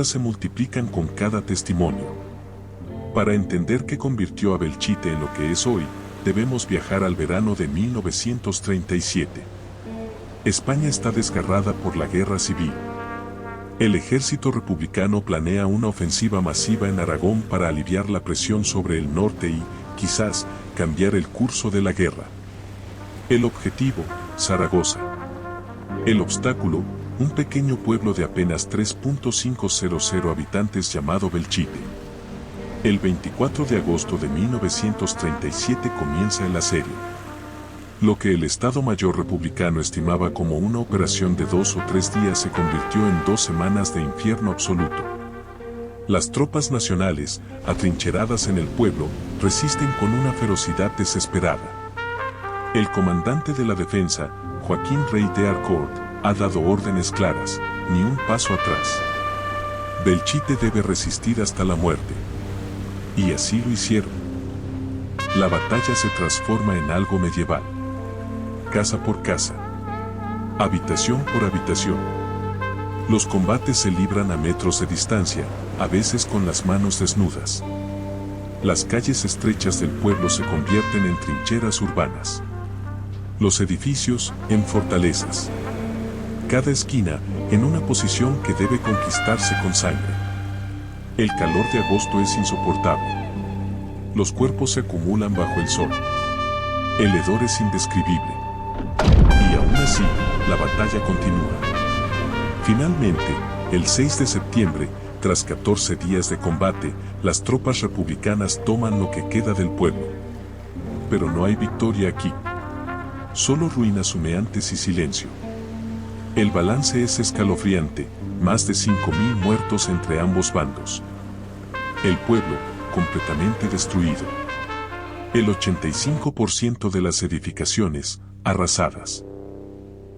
se multiplican con cada testimonio. Para entender qué convirtió a Belchite en lo que es hoy, debemos viajar al verano de 1937. España está desgarrada por la guerra civil. El ejército republicano planea una ofensiva masiva en Aragón para aliviar la presión sobre el norte y, quizás, cambiar el curso de la guerra. El objetivo, Zaragoza. El obstáculo, un pequeño pueblo de apenas 3.500 habitantes llamado Belchite. El 24 de agosto de 1937 comienza el asedio. Lo que el Estado Mayor republicano estimaba como una operación de 2 o 3 días se convirtió en 2 semanas de infierno absoluto. Las tropas nacionales, atrincheradas en el pueblo, resisten con una ferocidad desesperada. El comandante de la defensa, Joaquín Rey de Harcourt, ha dado órdenes claras, ni un paso atrás. Belchite debe resistir hasta la muerte. Y así lo hicieron. La batalla se transforma en algo medieval. Casa por casa. Habitación por habitación. Los combates se libran a metros de distancia, a veces con las manos desnudas. Las calles estrechas del pueblo se convierten en trincheras urbanas. Los edificios, en fortalezas. Cada esquina, en una posición que debe conquistarse con sangre. El calor de agosto es insoportable. Los cuerpos se acumulan bajo el sol. El hedor es indescribible. Y aún así, la batalla continúa. Finalmente, el 6 de septiembre, tras 14 días de combate, las tropas republicanas toman lo que queda del pueblo. Pero no hay victoria aquí. Solo ruinas humeantes y silencio. El balance es escalofriante, más de 5.000 muertos entre ambos bandos. El pueblo, completamente destruido. El 85% de las edificaciones, arrasadas.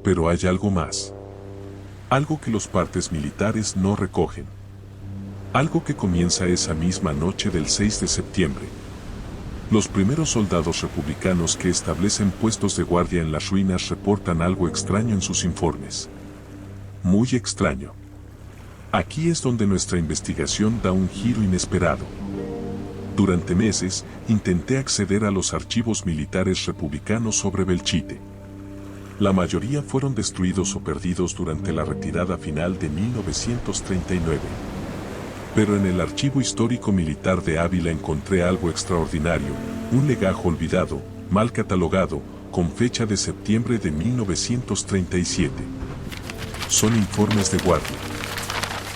Pero hay algo más. Algo que los partes militares no recogen. Algo que comienza esa misma noche del 6 de septiembre. Los primeros soldados republicanos que establecen puestos de guardia en las ruinas reportan algo extraño en sus informes. Muy extraño. Aquí es donde nuestra investigación da un giro inesperado. Durante meses, intenté acceder a los archivos militares republicanos sobre Belchite. La mayoría fueron destruidos o perdidos durante la retirada final de 1939. Pero en el Archivo Histórico Militar de Ávila encontré algo extraordinario, un legajo olvidado, mal catalogado, con fecha de septiembre de 1937. Son informes de guardia.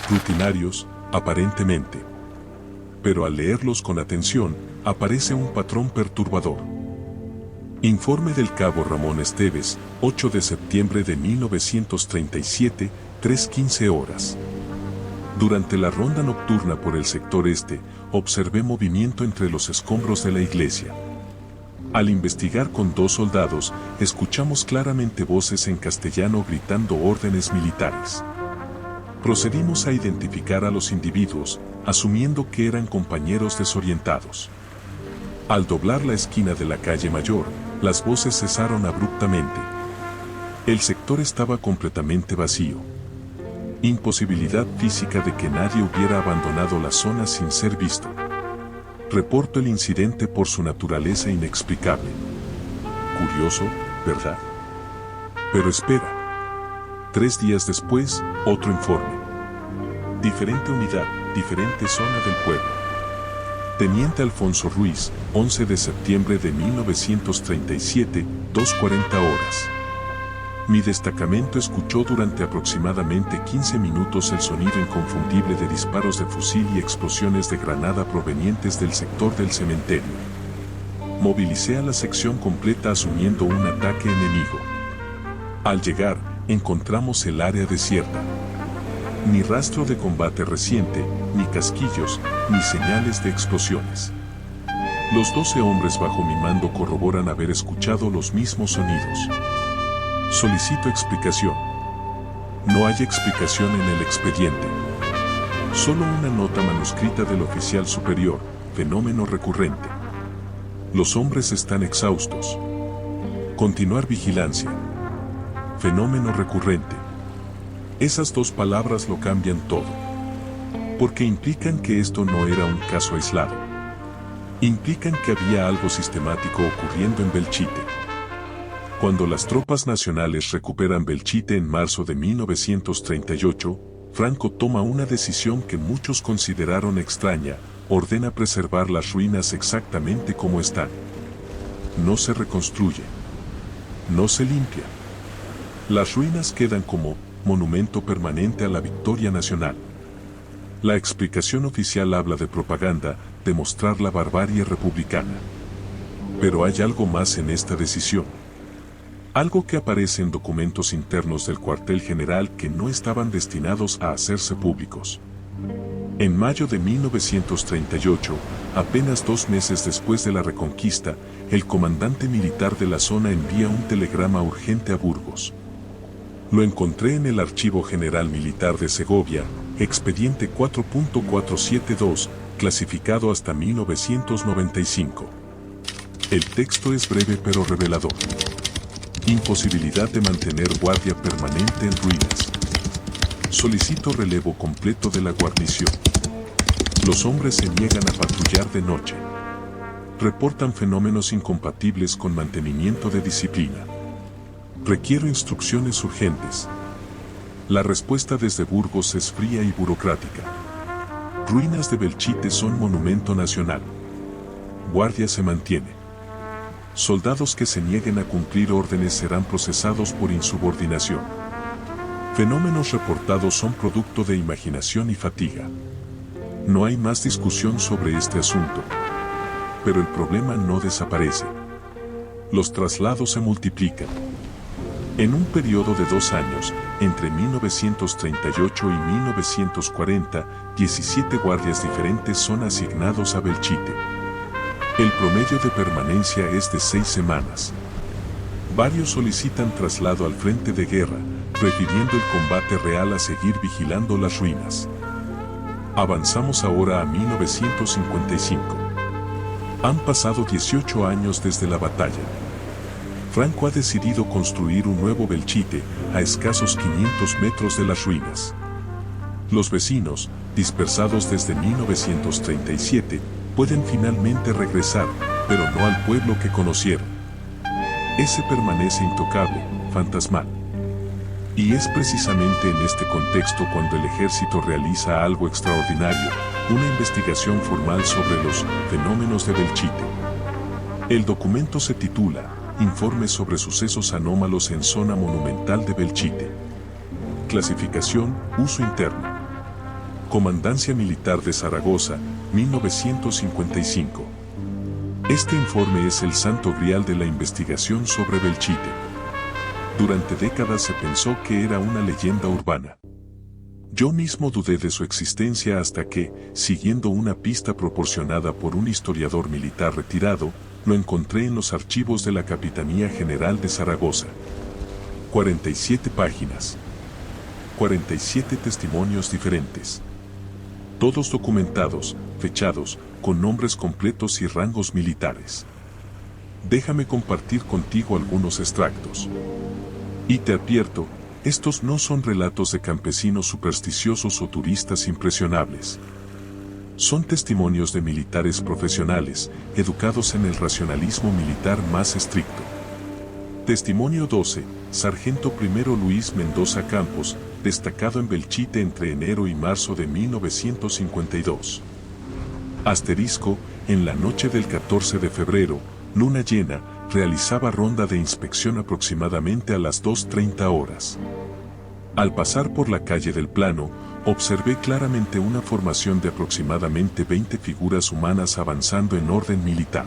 Rutinarios, aparentemente. Pero al leerlos con atención, aparece un patrón perturbador. Informe del cabo Ramón Esteves, 8 de septiembre de 1937, 3:15 horas. Durante la ronda nocturna por el sector este, observé movimiento entre los escombros de la iglesia. Al investigar con 2 soldados, escuchamos claramente voces en castellano gritando órdenes militares. Procedimos a identificar a los individuos, asumiendo que eran compañeros desorientados. Al doblar la esquina de la calle Mayor, las voces cesaron abruptamente. El sector estaba completamente vacío. Imposibilidad física de que nadie hubiera abandonado la zona sin ser visto. Reporto el incidente por su naturaleza inexplicable. Curioso, ¿verdad? Pero espera. 3 días después, otro informe. Diferente unidad, diferente zona del pueblo. Teniente Alfonso Ruiz, 11 de septiembre de 1937, 2:40 horas. Mi destacamento escuchó durante aproximadamente 15 minutos el sonido inconfundible de disparos de fusil y explosiones de granada provenientes del sector del cementerio. Movilicé a la sección completa asumiendo un ataque enemigo. Al llegar, encontramos el área desierta. Ni rastro de combate reciente, ni casquillos, ni señales de explosiones. Los 12 hombres bajo mi mando corroboran haber escuchado los mismos sonidos. Solicito explicación. No hay explicación en el expediente. Solo una nota manuscrita del oficial superior, fenómeno recurrente. Los hombres están exhaustos. Continuar vigilancia. Fenómeno recurrente. Esas 2 palabras lo cambian todo. porque implican que esto no era un caso aislado. Implican que había algo sistemático ocurriendo en Belchite. Cuando las tropas nacionales recuperan Belchite en marzo de 1938, Franco toma una decisión que muchos consideraron extraña: ordena preservar las ruinas exactamente como están. No se reconstruye. No se limpia. Las ruinas quedan como monumento permanente a la victoria nacional. La explicación oficial habla de propaganda, de mostrar la barbarie republicana. Pero hay algo más en esta decisión. Algo que aparece en documentos internos del cuartel general que no estaban destinados a hacerse públicos. En mayo de 1938, apenas 2 meses después de la reconquista, el comandante militar de la zona envía un telegrama urgente a Burgos. Lo encontré en el Archivo General Militar de Segovia, expediente 4.472, clasificado hasta 1995. El texto es breve pero revelador. Imposibilidad de mantener guardia permanente en ruinas. Solicito relevo completo de la guarnición. Los hombres se niegan a patrullar de noche. Reportan fenómenos incompatibles con mantenimiento de disciplina. Requiero instrucciones urgentes. La respuesta desde Burgos es fría y burocrática. Ruinas de Belchite son monumento nacional. Guardia se mantiene. Soldados que se nieguen a cumplir órdenes serán procesados por insubordinación. Fenómenos reportados son producto de imaginación y fatiga. No hay más discusión sobre este asunto. Pero el problema no desaparece. Los traslados se multiplican. En un periodo de 2 años, entre 1938 y 1940, 17 guardias diferentes son asignados a Belchite. El promedio de permanencia es de 6 semanas. Varios solicitan traslado al frente de guerra, prefiriendo el combate real a seguir vigilando las ruinas. Avanzamos ahora a 1955. Han pasado 18 años desde la batalla. Franco ha decidido construir un nuevo Belchite, a escasos 500 metros de las ruinas. Los vecinos, dispersados desde 1937, pueden finalmente regresar, pero no al pueblo que conocieron. Ese permanece intocable, fantasmal. Y es precisamente en este contexto cuando el ejército realiza algo extraordinario, una investigación formal sobre los fenómenos de Belchite. El documento se titula Informe sobre sucesos anómalos en zona monumental de Belchite. Clasificación, uso interno. Comandancia Militar de Zaragoza, 1955. Este informe es el santo grial de la investigación sobre Belchite. Durante décadas se pensó que era una leyenda urbana. Yo mismo dudé de su existencia hasta que, siguiendo una pista proporcionada por un historiador militar retirado, lo encontré en los archivos de la Capitanía General de Zaragoza. 47 páginas. 47 testimonios diferentes. Todos documentados, fechados, con nombres completos y rangos militares. Déjame compartir contigo algunos extractos. Y te advierto, estos no son relatos de campesinos supersticiosos o turistas impresionables. Son testimonios de militares profesionales, educados en el racionalismo militar más estricto. Testimonio 12, Sargento Primero Luis Mendoza Campos, destacado en Belchite entre enero y marzo de 1952. Asterisco, en la noche del 14 de febrero, luna llena, realizaba ronda de inspección aproximadamente a las 2:30 horas. Al pasar por la calle del Plano, observé claramente una formación de aproximadamente 20 figuras humanas avanzando en orden militar.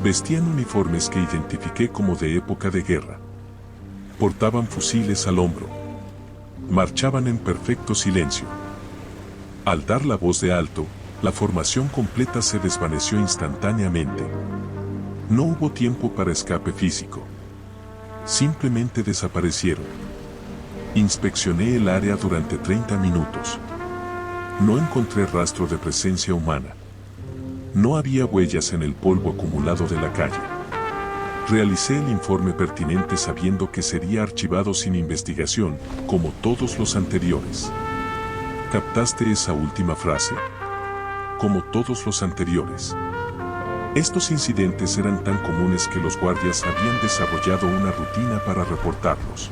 Vestían uniformes que identifiqué como de época de guerra. Portaban fusiles al hombro. Marchaban en perfecto silencio. Al dar la voz de alto, la formación completa se desvaneció instantáneamente. No hubo tiempo para escape físico. Simplemente desaparecieron. Inspeccioné el área durante 30 minutos. No encontré rastro de presencia humana. No había huellas en el polvo acumulado de la calle. Realicé el informe pertinente sabiendo que sería archivado sin investigación, como todos los anteriores. ¿Captaste esa última frase? Como todos los anteriores. Estos incidentes eran tan comunes que los guardias habían desarrollado una rutina para reportarlos.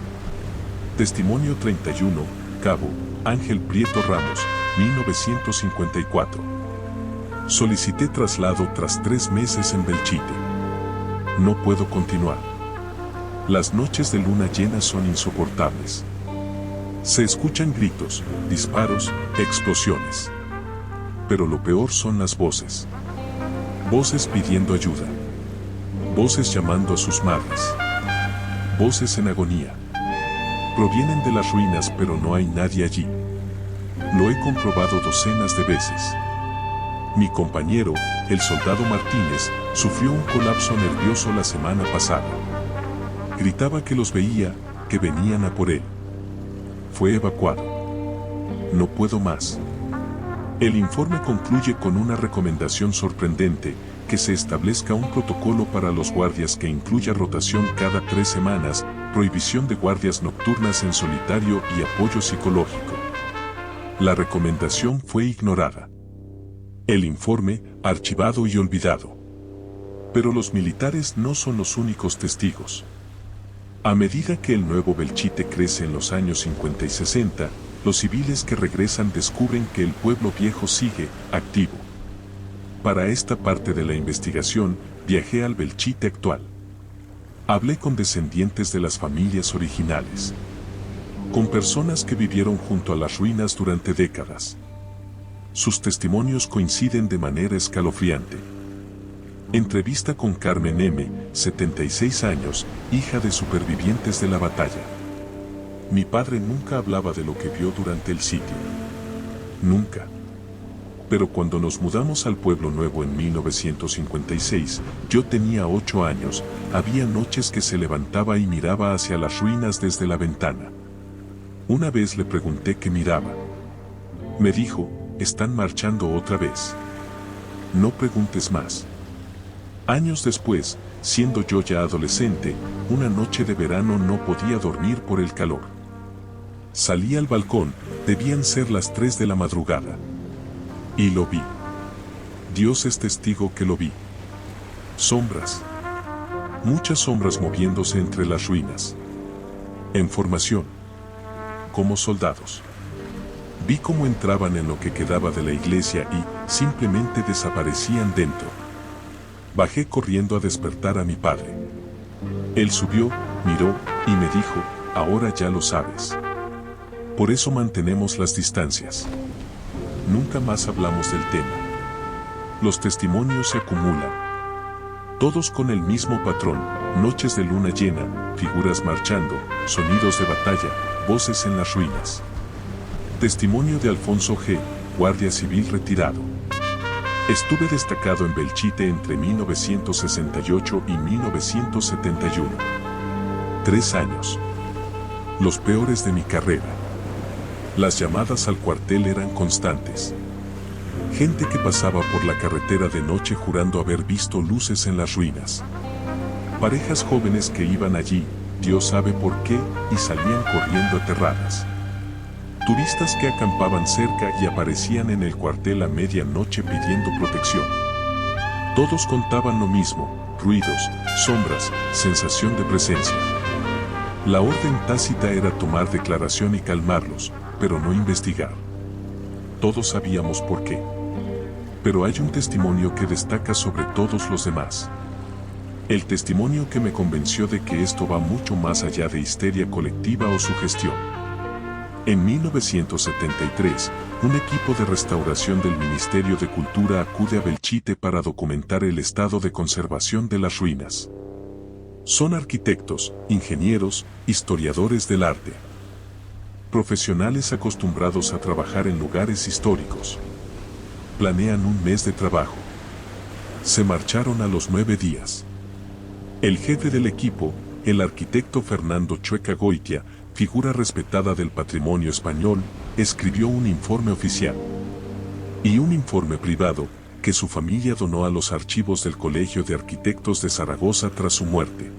Testimonio 31, Cabo Ángel Prieto Ramos, 1954. Solicité traslado tras 3 meses en Belchite. No puedo continuar. Las noches de luna llena son insoportables. Se escuchan gritos, disparos, explosiones. Pero lo peor son las voces. Voces pidiendo ayuda. Voces llamando a sus madres. Voces en agonía. Provienen de las ruinas, pero no hay nadie allí. Lo he comprobado docenas de veces. Mi compañero, el soldado Martínez, sufrió un colapso nervioso la semana pasada. Gritaba que los veía, que venían a por él. Fue evacuado. No puedo más. El informe concluye con una recomendación sorprendente, que se establezca un protocolo para los guardias que incluya rotación cada 3 semanas, prohibición de guardias nocturnas en solitario y apoyo psicológico. La recomendación fue ignorada. El informe, archivado y olvidado. Pero los militares no son los únicos testigos. A medida que el nuevo Belchite crece en los años 50 y 60, los civiles que regresan descubren que el pueblo viejo sigue activo. Para esta parte de la investigación, viajé al Belchite actual. Hablé con descendientes de las familias originales. Con personas que vivieron junto a las ruinas durante décadas. Sus testimonios coinciden de manera escalofriante. Entrevista con Carmen M., 76 años, hija de supervivientes de la batalla. Mi padre nunca hablaba de lo que vio durante el sitio. Nunca. Pero cuando nos mudamos al Pueblo Nuevo en 1956, yo tenía 8 años, había noches que se levantaba y miraba hacia las ruinas desde la ventana. Una vez le pregunté qué miraba. Me dijo, están marchando otra vez. No preguntes más. Años después, siendo yo ya adolescente, una noche de verano no podía dormir por el calor. Salí al balcón, debían ser las 3 de la madrugada. Y lo vi. Dios es testigo que lo vi. Sombras. Muchas sombras moviéndose entre las ruinas. En formación. Como soldados. Vi cómo entraban en lo que quedaba de la iglesia y simplemente desaparecían dentro. Bajé corriendo a despertar a mi padre. Él subió, miró y me dijo, ahora ya lo sabes. Por eso mantenemos las distancias. Nunca más hablamos del tema. Los testimonios se acumulan. Todos con el mismo patrón, noches de luna llena, figuras marchando, sonidos de batalla, voces en las ruinas. Testimonio de Alfonso G., guardia civil retirado. Estuve destacado en Belchite entre 1968 y 1971. 3 años. Los peores de mi carrera. Las llamadas al cuartel eran constantes. Gente que pasaba por la carretera de noche jurando haber visto luces en las ruinas. Parejas jóvenes que iban allí, Dios sabe por qué, y salían corriendo aterradas. Turistas que acampaban cerca y aparecían en el cuartel a medianoche pidiendo protección. Todos contaban lo mismo, ruidos, sombras, sensación de presencia. La orden tácita era tomar declaración y calmarlos, pero no investigar. Todos sabíamos por qué. Pero hay un testimonio que destaca sobre todos los demás. El testimonio que me convenció de que esto va mucho más allá de histeria colectiva o sugestión. En 1973, un equipo de restauración del Ministerio de Cultura acude a Belchite para documentar el estado de conservación de las ruinas. Son arquitectos, ingenieros, historiadores del arte. Profesionales acostumbrados a trabajar en lugares históricos. Planean un mes de trabajo. Se marcharon a los 9 días. El jefe del equipo, el arquitecto Fernando Chueca Goitia, figura respetada del patrimonio español, escribió un informe oficial y un informe privado que su familia donó a los archivos del Colegio de Arquitectos de Zaragoza tras su muerte.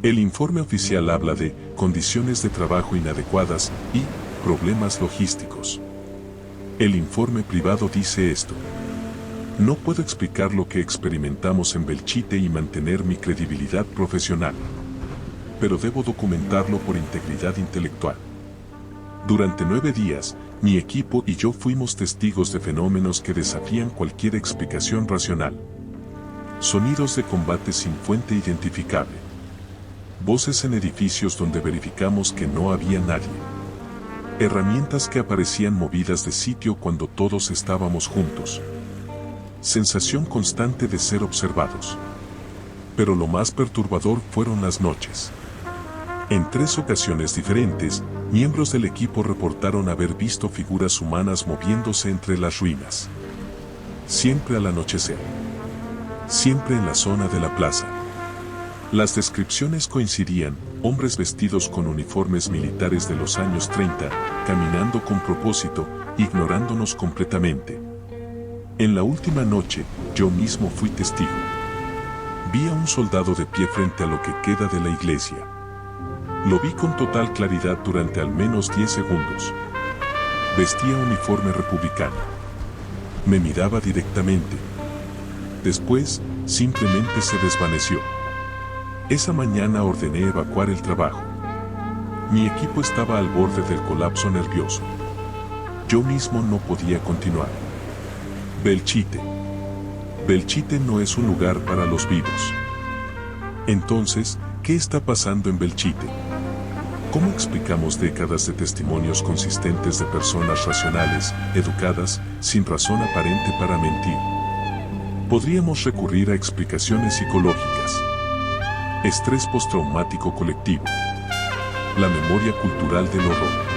El informe oficial habla de condiciones de trabajo inadecuadas y problemas logísticos. El informe privado dice esto. No puedo explicar lo que experimentamos en Belchite y mantener mi credibilidad profesional. Pero debo documentarlo por integridad intelectual. Durante 9 días, mi equipo y yo fuimos testigos de fenómenos que desafían cualquier explicación racional. Sonidos de combate sin fuente identificable. Voces en edificios donde verificamos que no había nadie. Herramientas que aparecían movidas de sitio cuando todos estábamos juntos. Sensación constante de ser observados. Pero lo más perturbador fueron las noches. En 3 ocasiones diferentes, miembros del equipo reportaron haber visto figuras humanas moviéndose entre las ruinas. Siempre al anochecer. Siempre en la zona de la plaza. Las descripciones coincidían: hombres vestidos con uniformes militares de los años 30, caminando con propósito, ignorándonos completamente. En la última noche, yo mismo fui testigo. Vi a un soldado de pie frente a lo que queda de la iglesia. Lo vi con total claridad durante al menos 10 segundos. Vestía uniforme republicano. Me miraba directamente. Después, simplemente se desvaneció. Esa mañana ordené evacuar el trabajo. Mi equipo estaba al borde del colapso nervioso. Yo mismo no podía continuar. Belchite. Belchite no es un lugar para los vivos. Entonces, ¿qué está pasando en Belchite? ¿Cómo explicamos décadas de testimonios consistentes de personas racionales, educadas, sin razón aparente para mentir? Podríamos recurrir a explicaciones psicológicas. Estrés postraumático colectivo. La memoria cultural del horror.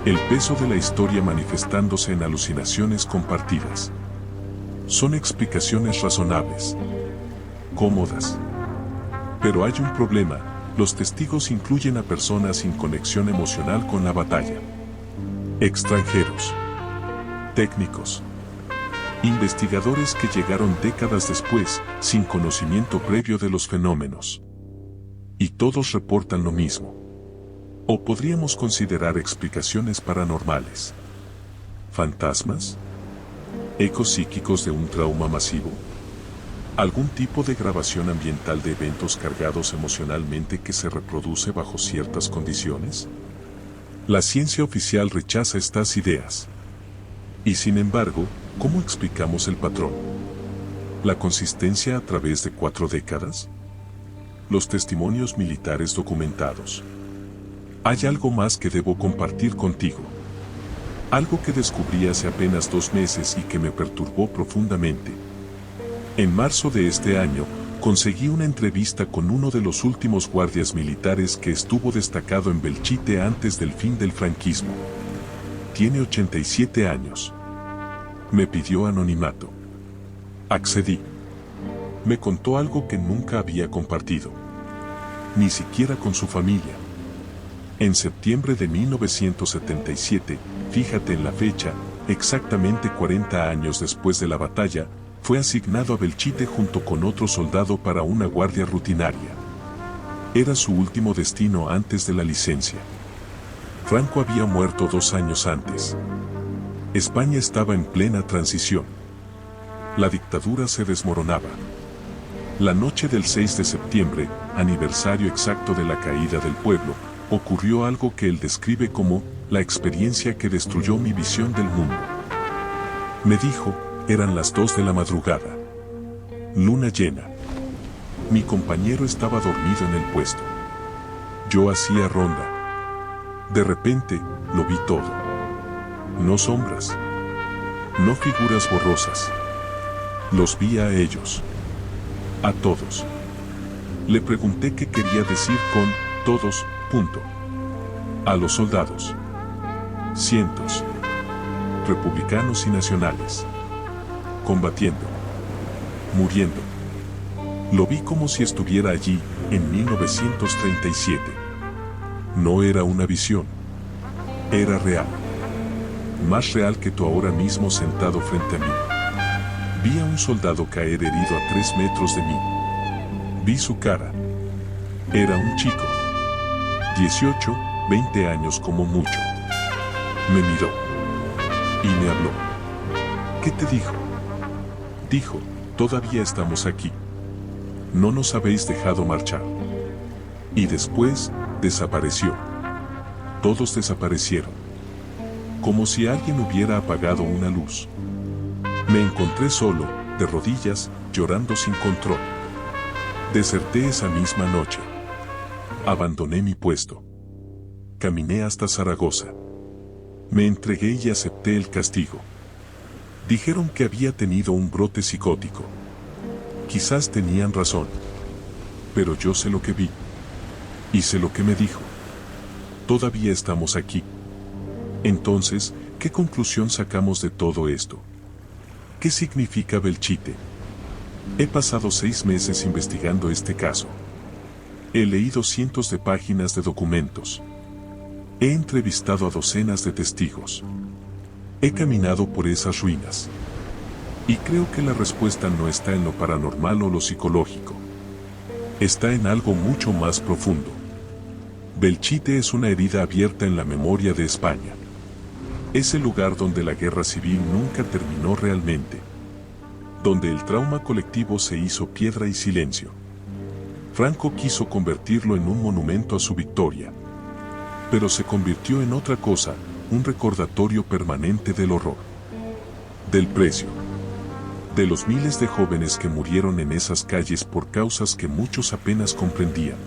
El peso de la historia manifestándose en alucinaciones compartidas. Son explicaciones razonables. Cómodas. Pero hay un problema. Los testigos incluyen a personas sin conexión emocional con la batalla. Extranjeros. Técnicos. Investigadores que llegaron décadas después, sin conocimiento previo de los fenómenos. Y todos reportan lo mismo. O podríamos considerar explicaciones paranormales. ¿Fantasmas? ¿Ecos psíquicos de un trauma masivo? ¿Algún tipo de grabación ambiental de eventos cargados emocionalmente que se reproduce bajo ciertas condiciones? La ciencia oficial rechaza estas ideas. Y sin embargo, ¿cómo explicamos el patrón? ¿La consistencia a través de 4 décadas? Los testimonios militares documentados. Hay algo más que debo compartir contigo. Algo que descubrí hace apenas 2 meses y que me perturbó profundamente. En marzo de este año, conseguí una entrevista con uno de los últimos guardias militares que estuvo destacado en Belchite antes del fin del franquismo. Tiene 87 años. Me pidió anonimato. Accedí. Me contó algo que nunca había compartido. Ni siquiera con su familia. En septiembre de 1977, fíjate en la fecha, exactamente 40 años después de la batalla, fue asignado a Belchite junto con otro soldado para una guardia rutinaria. Era su último destino antes de la licencia. Franco había muerto 2 años antes. España estaba en plena transición. La dictadura se desmoronaba. La noche del 6 de septiembre, aniversario exacto de la caída del pueblo, ocurrió algo que él describe como la experiencia que destruyó mi visión del mundo. Me dijo, eran las 2 de la madrugada. Luna llena. Mi compañero estaba dormido en el puesto. Yo hacía ronda. De repente, lo vi todo. No sombras. No figuras borrosas. Los vi a ellos. A todos. Le pregunté qué quería decir con todos, punto. A los soldados. Cientos. Republicanos y nacionales. Combatiendo. Muriendo. Lo vi como si estuviera allí, en 1937. No era una visión. Era real. Más real que tú ahora mismo sentado frente a mí. Vi a un soldado caer herido a 3 metros de mí. Vi su cara. Era un chico. 18, 20 años como mucho. Me miró. y me habló. ¿Qué te dijo? Dijo, todavía estamos aquí. No nos habéis dejado marchar. Y después, desapareció. Todos desaparecieron. Como si alguien hubiera apagado una luz. Me encontré solo, de rodillas, llorando sin control. Deserté esa misma noche. Abandoné mi puesto. Caminé hasta Zaragoza. Me entregué y acepté el castigo. Dijeron que había tenido un brote psicótico. Quizás tenían razón. Pero yo sé lo que vi. Y sé lo que me dijo. Todavía estamos aquí. Entonces, ¿qué conclusión sacamos de todo esto? ¿Qué significa Belchite? He pasado 6 meses investigando este caso. He leído cientos de páginas de documentos. He entrevistado a docenas de testigos. He caminado por esas ruinas. Y creo que la respuesta no está en lo paranormal o lo psicológico. Está en algo mucho más profundo. Belchite es una herida abierta en la memoria de España. Es el lugar donde la guerra civil nunca terminó realmente. Donde el trauma colectivo se hizo piedra y silencio. Franco quiso convertirlo en un monumento a su victoria. Pero se convirtió en otra cosa, un recordatorio permanente del horror. Del precio. De los miles de jóvenes que murieron en esas calles por causas que muchos apenas comprendían.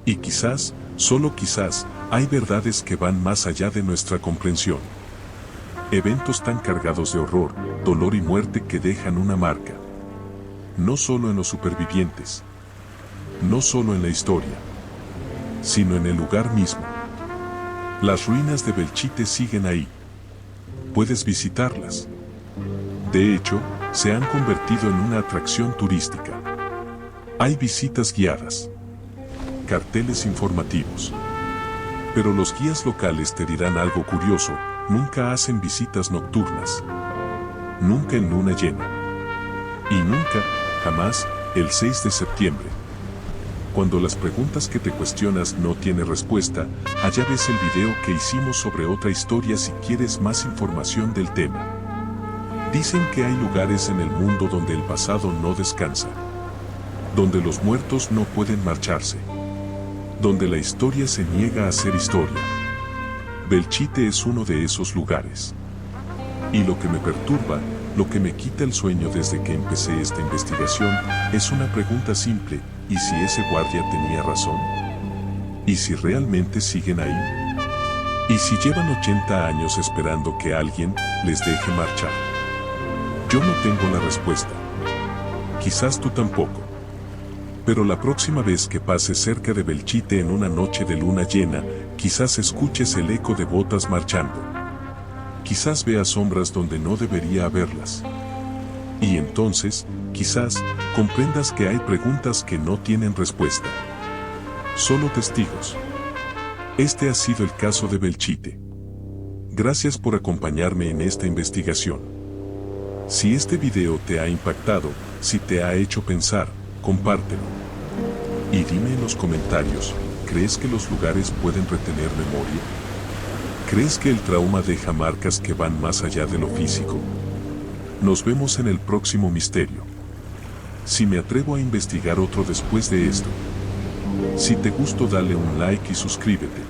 Y quizás, solo quizás, hay verdades que van más allá de nuestra comprensión. Eventos tan cargados de horror, dolor y muerte que dejan una marca. No solo en los supervivientes. No solo en la historia. Sino en el lugar mismo. Las ruinas de Belchite siguen ahí. Puedes visitarlas. De hecho, se han convertido en una atracción turística. Hay visitas guiadas. Carteles informativos. Pero los guías locales te dirán algo curioso, nunca hacen visitas nocturnas. Nunca en luna llena. Y nunca, jamás, el 6 de septiembre. Cuando las preguntas que te cuestionas no tienen respuesta, allá ves el video que hicimos sobre otra historia si quieres más información del tema. Dicen que hay lugares en el mundo donde el pasado no descansa. Donde los muertos no pueden marcharse. Donde la historia se niega a ser historia. Belchite es uno de esos lugares. Y lo que me perturba, lo que me quita el sueño desde que empecé esta investigación, es una pregunta simple: ¿y si ese guardia tenía razón? ¿Y si realmente siguen ahí? ¿Y si llevan 80 años esperando que alguien les deje marchar? Yo no tengo la respuesta. Quizás tú tampoco. Pero la próxima vez que pases cerca de Belchite en una noche de luna llena, quizás escuches el eco de botas marchando. Quizás veas sombras donde no debería haberlas. Y entonces, quizás, comprendas que hay preguntas que no tienen respuesta. Solo testigos. Este ha sido el caso de Belchite. Gracias por acompañarme en esta investigación. Si este video te ha impactado, si te ha hecho pensar, compártelo. Y dime en los comentarios, ¿crees que los lugares pueden retener memoria? ¿Crees que el trauma deja marcas que van más allá de lo físico? Nos vemos en el próximo misterio. Si me atrevo a investigar otro después de esto. Si te gustó, dale un like y suscríbete.